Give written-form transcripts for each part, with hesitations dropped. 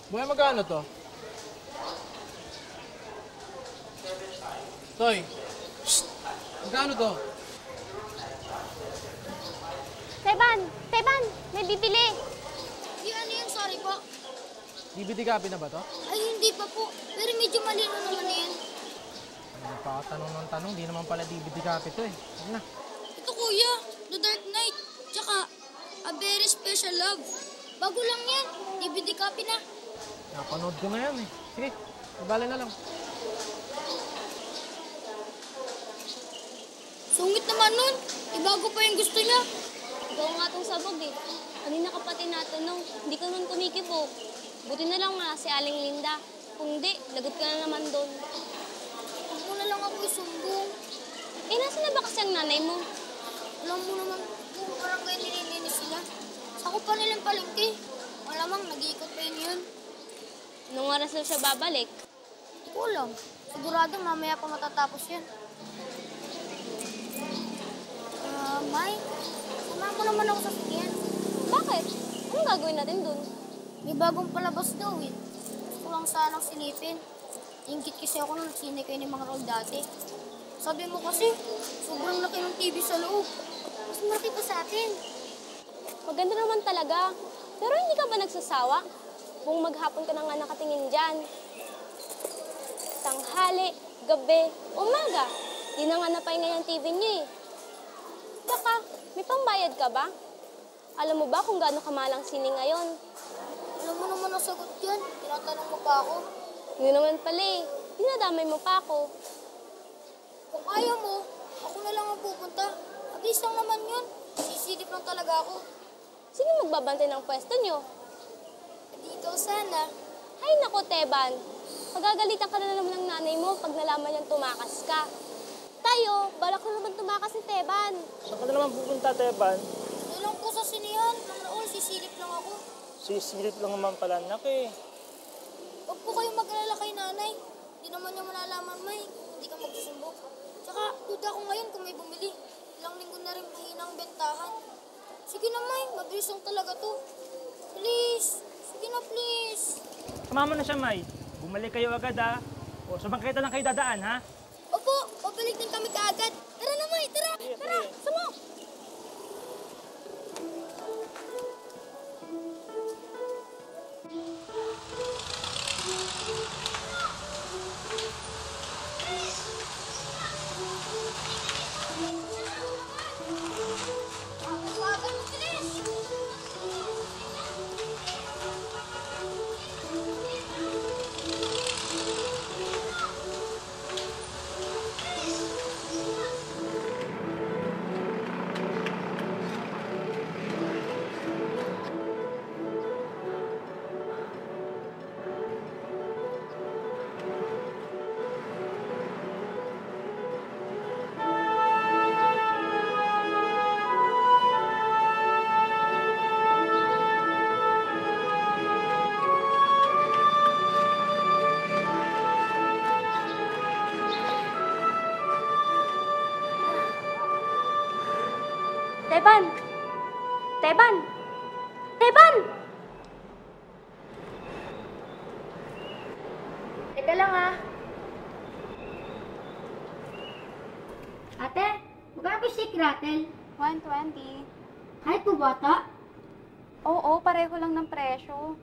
Buhay, magkano to? Toy! Shhh! Magkano to? Teban! Teban! May bibili! Ano yun? Sorry po. DVD copy na ba to? Ay, hindi pa po. Pero medyo malino naman yan. Nagpakatanong ng tanong, di naman pala DVD copy to eh. Ano na? Ito kuya, The Dark Knight. Tsaka, A Very Special Love. Bago lang yan. DVD copy na. Napanood ko na yan eh. Sige, mabali na lang. Sungit naman nun. Ibago pa yung gusto niya. Ikaw nga itong sabog eh. Kanina ka pati natanong, hindi ka nun kumikibok. Buti na lang nga si Aling Linda. Kung di, lagot ka na naman doon. Huwag mo na lang ako isumbong. Eh, nasa na ba kasi ang nanay mo? Alam mo naman, kung parang kayo nililinis sila. Sako pa nilang palengke. Malamang nag-iikot pa yun. Nung oras na siya babalik? Hindi ko alam. Sigurado mamaya pa matatapos yan. May, samahan mo naman ako sa sinihan. Bakit? Anong gagawin natin dun? May bagong palabas daw eh. Gusto lang sanang silipin. Ingkit kasi ako nung nagsine kayo ni Mang Raul dati. Sabi mo kasi, sobrang laki ng TV sa loob. Mas malaki pa sa atin. Maganda naman talaga. Pero hindi ka ba nagsasawa? Kung maghapon ka na nga nakatingin dyan. Tanghali, gabi, umaga. Di na nga napahinga yung TV niyo eh. Baka, may pambayad ka ba? Alam mo ba kung gaano kamalang sini ngayon? Alam mo naman ang sagot yan. Tinatanong mo pa ako. Yun naman pala eh. Dinadamay mo pa ako. Kung ayaw mo, ako na lang ang pupunta. Abis lang naman yun. Sisilip lang talaga ako. Sino magbabantay ng pwesto nyo? Dito sana. Ay naku, Teban. Pagagalitan ka na naman ng nanay mo pag nalaman niyang tumakas ka. Tayo, balak ko naman tumakas ni Teban. Saan ka na naman pupunta, Teban? Doon lang po sa sinihan. Nang Raul, sisilip lang ako. Sisilip lang naman pala, anak eh. Huwag po kayong mag-alala kay nanay. Hindi naman niya malalaman, May. Hindi ka magsusumbong. Tsaka, duda ko ngayon kung may bumili. Ilang linggo na rin mahinang bentahan. Sige na, May. Mabilis lang talaga to. Please. Sige na, please. Samahan mo na siya, May. Bumalik kayo agad, ha? O, sa bangketa lang kayo dadaan, ha? Opo, pabalik din kami kaagad. Tara na, May. Tara. Tara. Sama. Teban! Teban! Teban! Teka lang ah. Ate, magkano po shake rattle? 120. Kahit po bata? Oo, pareho lang ng presyo.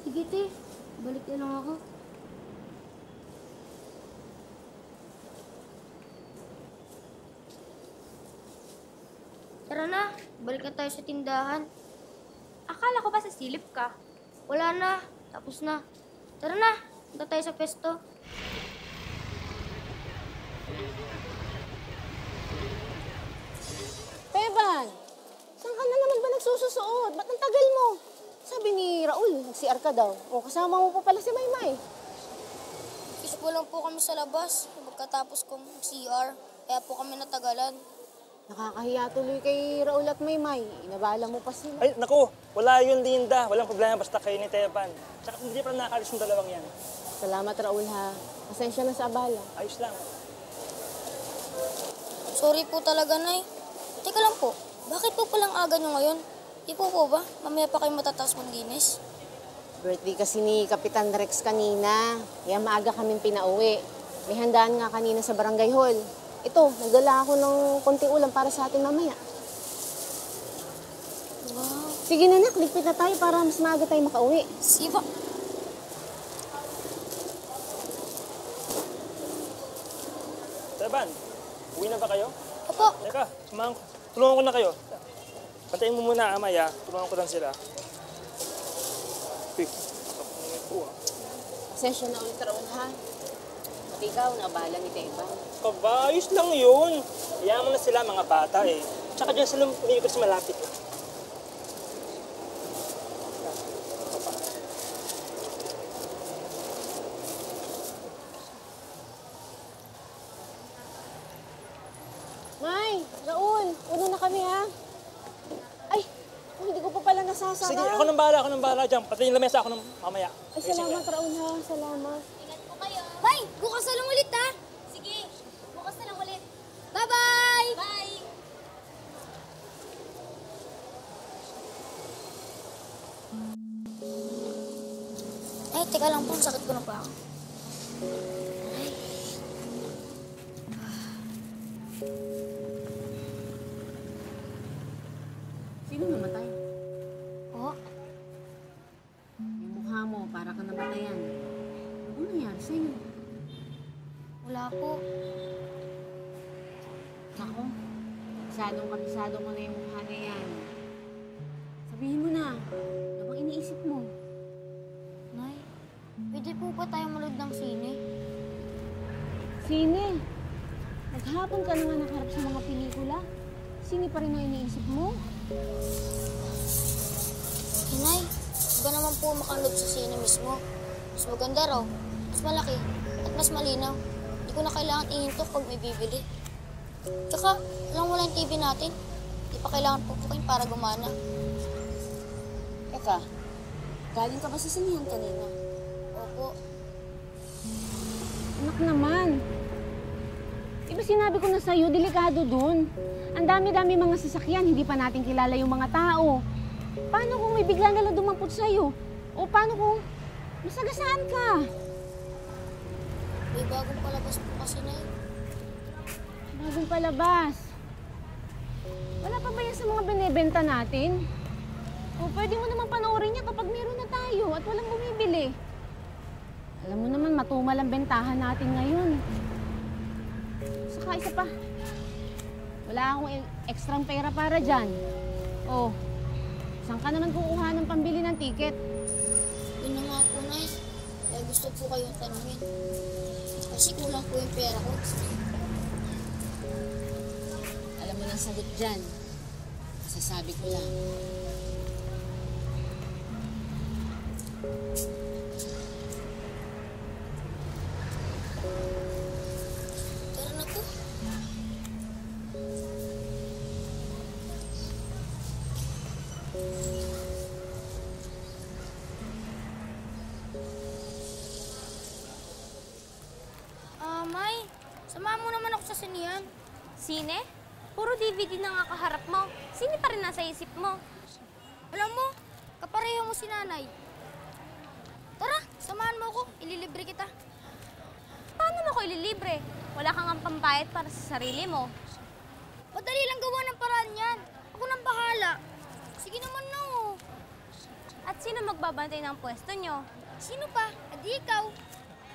Sige, te. Balik na lang ako. Tara na. Balik na tayo sa tindahan. Akala ko ba sa silip ka? Wala na. Tapos na. Tara na. Punta tayo sa pesto. Teban, saan ka na naman ba nagsususuot? Ba't ang tagal mo? Sabi ni Raul, nag-CR ka daw. O kasama mo pa pala si Maymay. Fishball lang po kami sa labas. Pagkatapos kong CR. Kaya po kami natagalan. Nakakahiya tuloy kay Raul at Maymay. Inabala mo pa sila. Ay, naku, wala yun, Linda. Walang problema basta kayo ni Teban. Tsaka hindi pa nakakalis yung dalawang yan. Salamat, Raul, ha. Pasensya na sa abala. Ayos lang. Sorry po talaga, Nay. Teka lang po, bakit po palang aga nyo ngayon? Di po ba? Mamaya pa kayo matatapos maglinis. Birthday kasi ni Kapitan Rex kanina. Kaya maaga kaming pinauwi. May handaan nga kanina sa barangay hall. Ito, nagdala ako ng konting ulam para sa atin mamaya. Wow. Sige na, nak, ligpit na tayo para mas maaga tayo makauwi. Siva. Teban, uwi na ba kayo? Opo. Teka, tulungan ko na kayo. Pantayin mo muna, Amay, ha? Tulungan ko lang sila. Uy, Pasensya na ulit, Raul, ha? At ikaw, nabala ni Teban. kabayos lang yun. Hayaan mo na sila, mga bata eh. Tsaka dyan sila umiikot sa malapit. May, Raul, uno na kami, ha? Ay, hindi ko pa pala nasasara. Sige, ako nang bahala dyan. Patayin lamesa ako ng mamaya. Ay, salamat, Raul, ha? Salamat. Ingat po kayo. Bay, bukas na lang ulit, ha? Sige, bukas na lang ulit. Bye-bye! Bye! Ay, teka lang po, sakit ko na pa ako. Sino namatay? Oh, Yung mukha mo, para ka namatayan. Ano nangyari sa'yo? wala po. Nako, kabisado mo na yung mukha na yan. Sabihin mo na, ano bang iniisip mo? Nay, pwede po ba tayo manood ng sine? Sine? Naghapon ka na nga nakarap sa mga pelikula. Sine pa rin ang iniisip mo? Nay, iba naman po makanood sa sine mismo. Mas maganda raw, mas malaki, at mas malinaw. Hindi ko na kailangan ihintok pag may bibili. Tsaka, alam wala yung TV natin. Hindi pa kailangan pupukin para gumana. Eka, galing ka ba sa sinihan kanina? Opo. Anak naman. Diba sinabi ko na sa'yo, delikado dun. Ang dami-dami mga sasakyan, hindi pa natin kilala yung mga tao. Paano kung may bigla nalang dumampot sa'yo? O paano kung masagasaan ka? May bagong palabas po kasi, Nay. Bagong palabas. Wala pa ba yan sa mga binibenta natin? O pwede mo naman panoorin niya kapag meron na tayo at walang bumibili. Alam mo naman, matumal ang bentahan natin ngayon. Saka isa pa, wala akong extrang pera para dyan. Oh, saan ka naman kukuha ng pambili ng tiket? Yun na nga po, Nay. Kaya gusto po kayong tanungin. Kasi kulang po yung pera ko. Alam mo nang sagot dyan. Masasabi ko lang. Tara na po. May, samahan mo naman ako sa sinihan. Sine? Puro DVD na nga kaharap mo. Sine pa rin nasa isip mo. Alam mo, kapareho mo si nanay. Tara, samahan mo ako. Ililibre kita. Paano mo ko ililibre? Wala kang ang pambayad para sa sarili mo. Madali lang gawa ng paraan yan. Ako nang bahala. Sige naman na oh. At sino magbabantay ng pwesto nyo? Sino pa? Adi ikaw.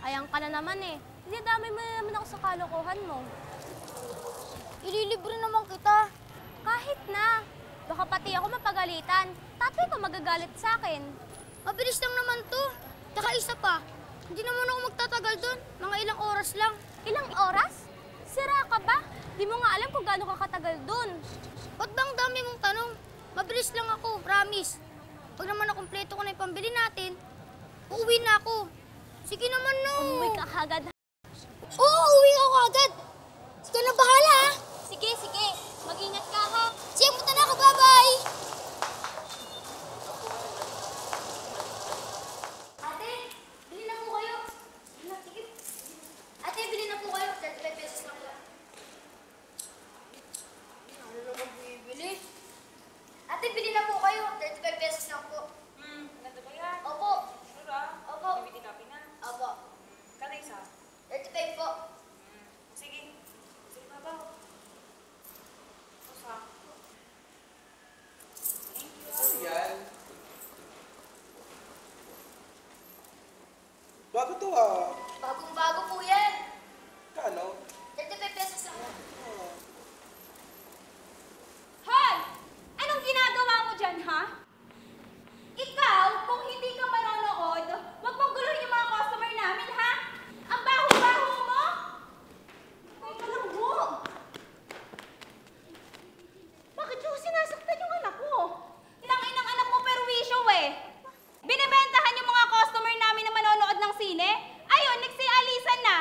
Ayang ka na naman eh. Dinadamay mo na naman ako sa kalokohan mo. Ililibre naman kita. Kahit na. Baka pati ako mapagalitan. Tatay ko magagalit sa akin. Mabilis lang naman to. Tsaka isa pa, hindi naman ako magtatagal doon. Mga ilang oras lang. Ilang oras? Sira ka ba? Di mo nga alam kung gaano ka katagal dun. Ba't bang dami mong tanong? Mabilis lang ako, promise. Pag naman nakumpleto ko na yung pambili natin, uuwi na ako. Sige naman no. Umuwi ka agad. Oo, uuwi ako agad. Sige na bahala ha. Sige, sige. Mag-ingat ka ha. Sige, punta na ako. Bye-bye. Ate, bili na po kayo. Ate, bili na po kayo. 35 pesos lang lang. Bago to ah. Bagong-bago po yan. Kano? 35 pesos lang. Hoy! Anong ginagawa mo dyan, ha? Ikaw, kung hindi ka manonood, wag mong guluhin yung mga customer namin, ha? Ang baho-baho mo! Ay, kalanggo! Bakit yung sinasaktan yung anak ko? Inang anak mo perwisyo, eh! Binibentahan yung mga customer namin na manonood ng sine? Ayun, nagsialisan na!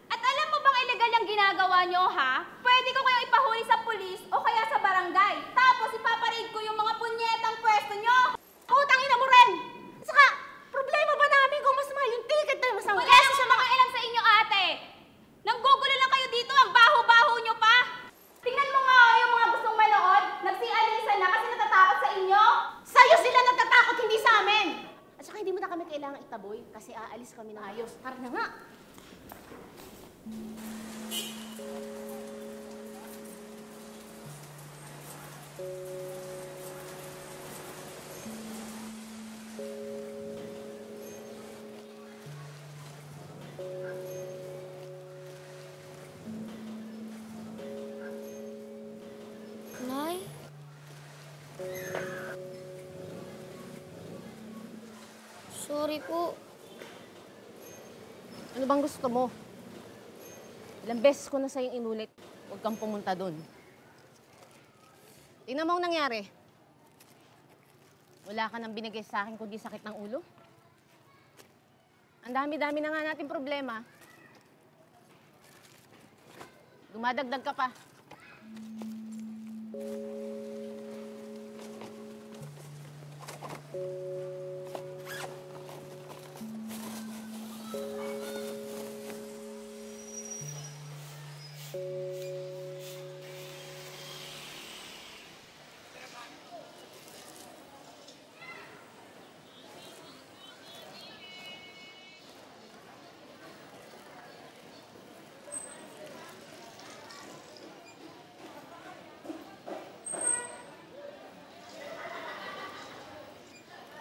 At alam mo bang illegal yung ginagawa nyo, ha? Pwede ko kayong ipahuli sa pulis o kaya sa barangay. Tapos ipaparade ko yung mga punyetang pwesto nyo! Utang ina mo rin! Saka, problema ba namin kung mas mahal yung ticket na mas ang Wala akong sa mga ilang sa inyo, ate! Nanggugulo lang kayo dito, ang baho-baho nyo pa! Tingnan mo nga yung mga gustong manood, nagsialisan na kasi natatakot sa inyo! Sa'yo sila natatakot, hindi sa amin! At saka hindi mo na kami kailangang itaboy kasi aalis kami ng ayos. Tara na nga! Nay? Sorry po. Ano bang gusto mo? Ilang beses ko na sa'yo inulit. Huwag kang pumunta doon. Tingnan mo ang nangyari. Wala ka nang binigay sa akin kundi sakit ng ulo. Ang dami-dami na nga natin problema. Dumadagdag ka pa.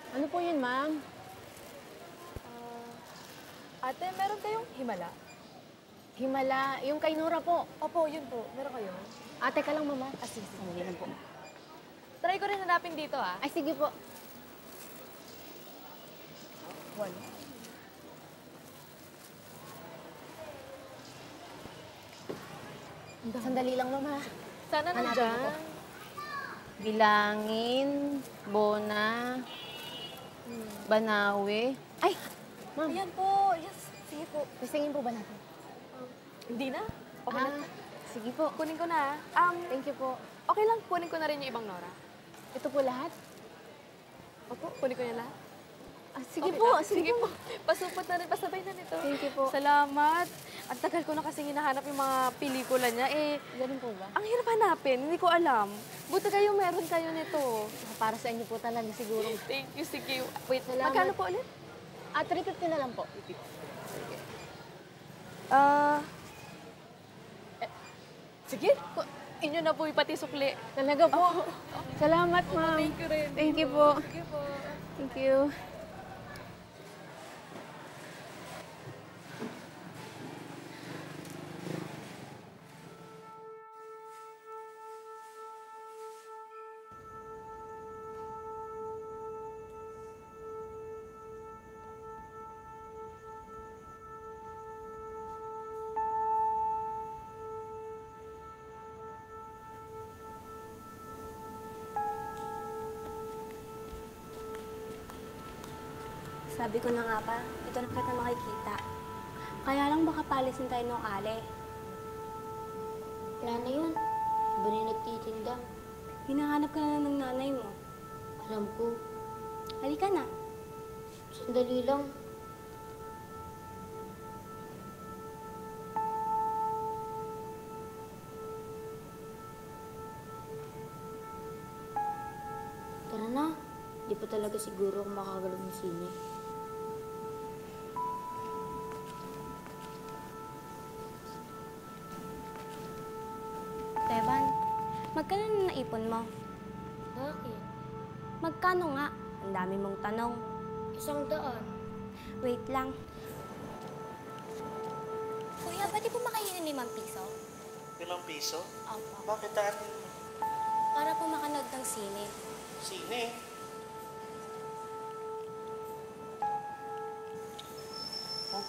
Ano po yun, ma'am? Ate, meron kayong himala? Himala. Yung kay Nora po. Opo, yun po. Meron kayo? Ate ka lang, mama. Sige. Sandali lang po. Try ko rin hanapin dito, ah. Ay, sige po. Wala. Sandali lang, mama. Sana Hanapin nandyan. ko. Bilangin, Bona, Banawe. Ay! Ma'am, Ayan po. Yes, sige po. gusto po ba natin? Hindi na? Okay na. Sige po. Kunin ko na. Thank you po. Okay lang, kunin ko na rin yung ibang Nora. Ito po lahat? Opo, kunin ko na lahat. Sige Okay po, lang? sige po. Pasupot na rin, pasabay na nito. Thank you po. Salamat. Ang tagal ko na kasi hinahanap yung mga pelikula niya. Ganun po ba? Ang hirap hanapin. Hindi ko alam. Buti kayo, meron kayo nito. Para sa inyo po talaga siguro. Thank you, sige. Wait, Salamat. magkano po ulit? 350 na lang po. Sige. Inyo na po pati sukli. Talaga po. Salamat, ma'am. Thank you rin. Thank you po. Sige po. Thank you. Sabi ko na nga ba, ito na kita makikita. Kaya lang baka palisin tayo ng ale. Wala na yun. Iba na yung nagtitinda. Hinahanap ka na lang ng nanay mo. Alam ko. Halika na. Sandali lang. Tara na. Di pa talaga siguro ako makakagalaw ng sine. Teban, magkano na naipon mo? Bakit? Magkano nga? Ang dami mong tanong. 100. Wait lang. Kuya, pwede po makainin ni Mang Piso? 5 piso? Opo. Bakit atin? Para po makanood ng sine. Sine? Oh.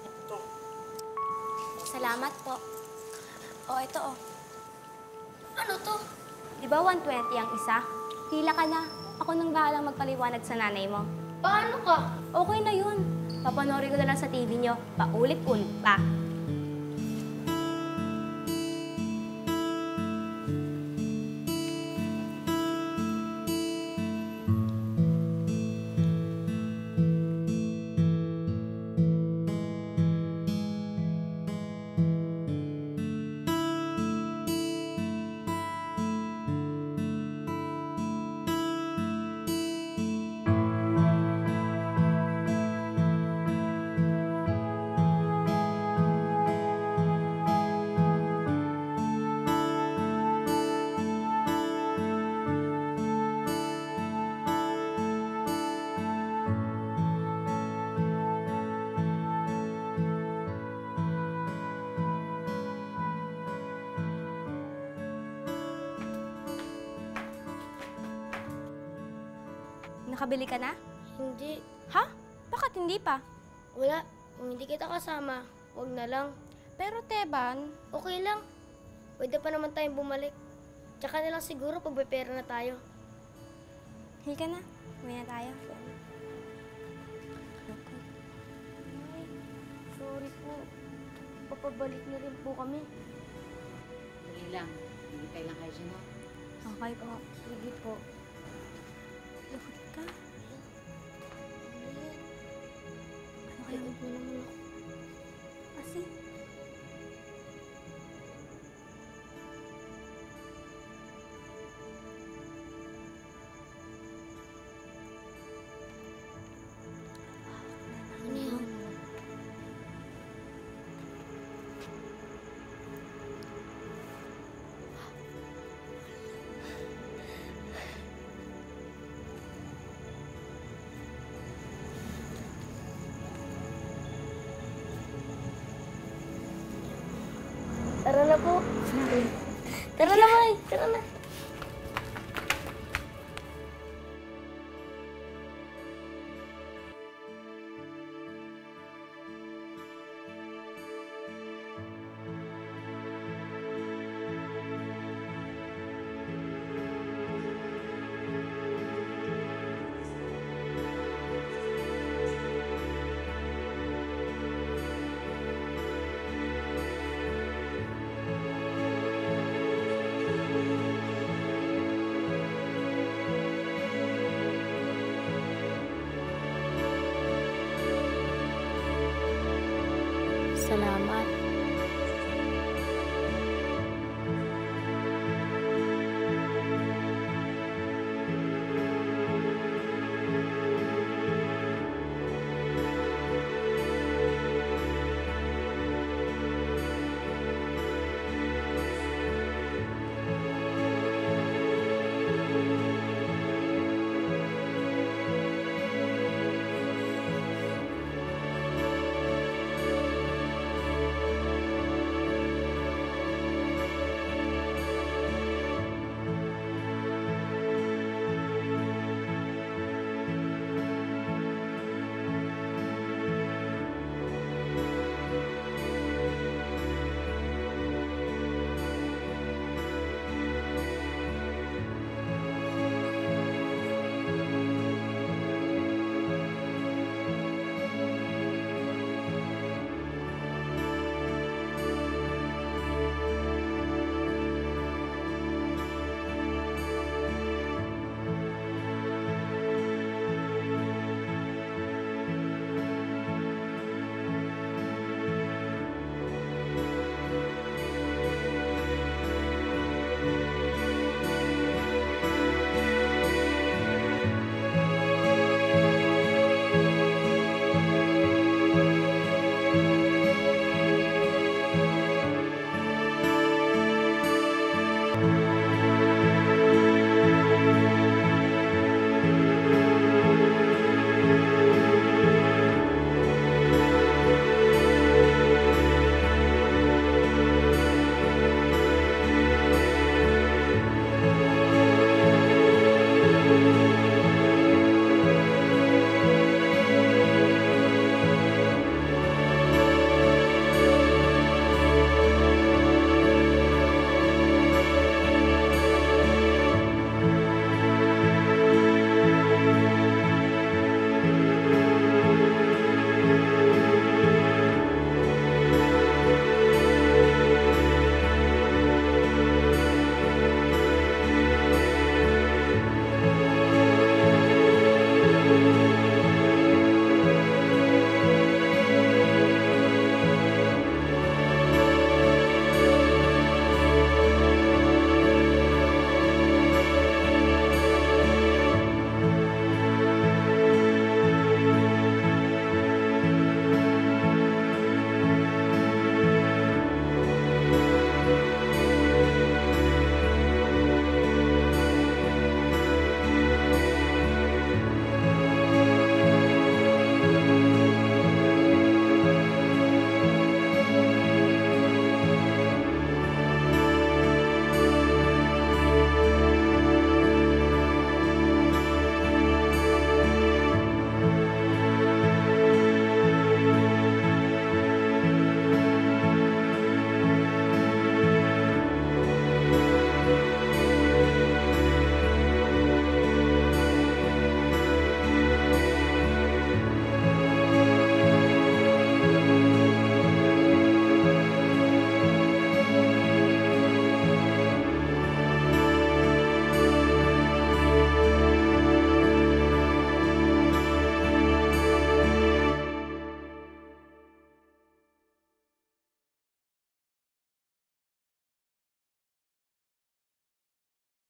Ito. Salamat po. O, ito o. Ano to? Di ba 120 ang isa? Hila ka na. Ako nang bahalang magpaliwanag sa nanay mo. Paano ka? Okay na yun. Papanoorin ko na lang sa TV nyo. Paulit-ulit pa. Nakabili ka na? Hindi. Ha? Bakit hindi pa? Wala. Kung hindi kita kasama, wag na lang. Pero Teban, Okay lang. Pwede pa naman tayong bumalik. Tsaka na lang siguro pag may pera na tayo. halika na. Uwi na tayo. Sorry po. Papabalik na rin po kami. Dali lang. Hindi kailang kayo dyan, ha? Okay po. Sige po. Lukot ka. Ano kaya? Ayun mo naman ako. Kasi, Ano yan? Tara na po. Tara na, May. Tara na. Salamat.